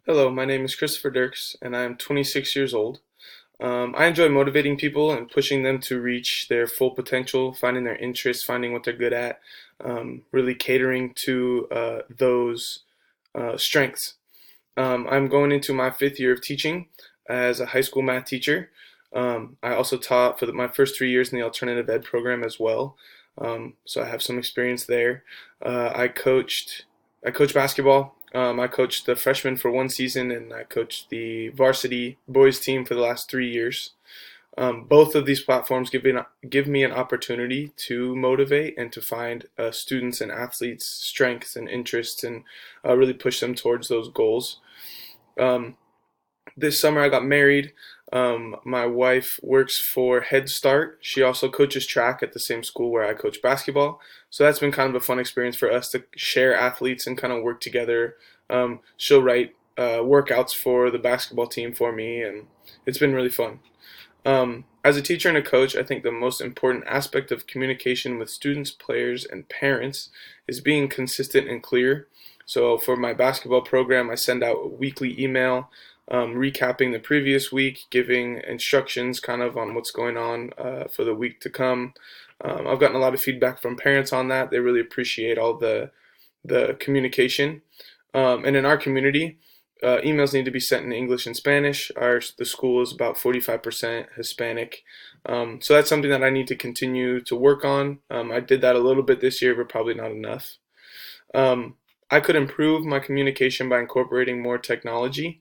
Hello, my name is Christopher Dirks, and I'm 26 years old. I enjoy motivating people and pushing them to reach their full potential, finding their interests, finding what they're good at, really catering to those strengths. I'm going into my fifth year of teaching as a high school math teacher. I also taught for my first 3 years in the alternative ed program as well, so I have some experience there. I coach basketball. I coached the freshmen for one season, and I coached the varsity boys team for the last 3 years. Both of these platforms give me an opportunity to motivate and to find students and athletes' strengths and interests and really push them towards those goals. Um, this summer I got married. My wife works for Head Start. She also coaches track at the same school where I coach basketball. So that's been kind of a fun experience for us to share athletes and kind of work together. She'll write workouts for the basketball team for me, and it's been really fun. As a teacher and a coach, I think the most important aspect of communication with students, players, and parents is being consistent and clear. So for my basketball program, I send out a weekly email recapping the previous week, giving instructions kind of on what's going on for the week to come. I've gotten a lot of feedback from parents on that. They really appreciate all the communication. And in our community, emails need to be sent in English and Spanish. The school is about 45% Hispanic, so that's something that I need to continue to work on. I did that a little bit this year, but probably not enough. I could improve my communication by incorporating more technology.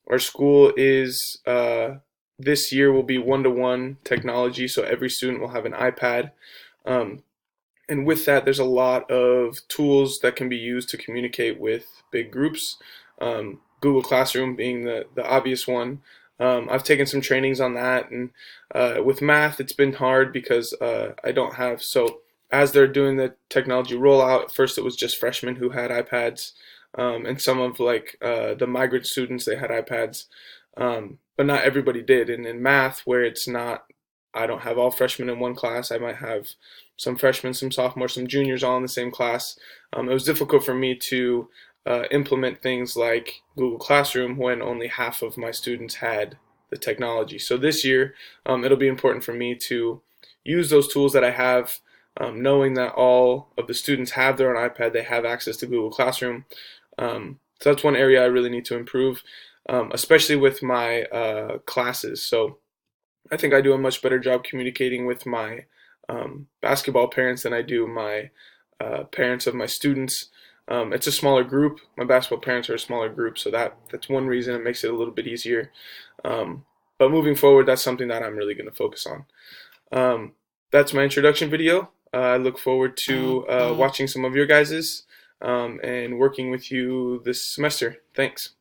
Our school is this year will be one-to-one technology, so every student will have an iPad. Um, and with that, there's a lot of tools that can be used to communicate with big groups. Google Classroom being the obvious one. I've taken some trainings on that, and with math, it's been hard because I don't have. So as they're doing the technology rollout, at first it was just freshmen who had iPads, and some of the migrant students they had iPads, but not everybody did. And in math, where it's not, I don't have all freshmen in one class. I might have some freshmen, some sophomores, some juniors all in the same class. It was difficult for me to implement things like Google Classroom when only half of my students had the technology. So this year, it'll be important for me to use those tools that I have, knowing that all of the students have their own iPad, they have access to Google Classroom. So that's one area I really need to improve, especially with my classes. So I think I do a much better job communicating with my basketball parents than I do my parents of my students. It's a smaller group. My basketball parents are a smaller group, so that's one reason it makes it a little bit easier. But moving forward, that's something that I'm really going to focus on. That's my introduction video. I look forward to watching some of your guys's and working with you this semester. Thanks.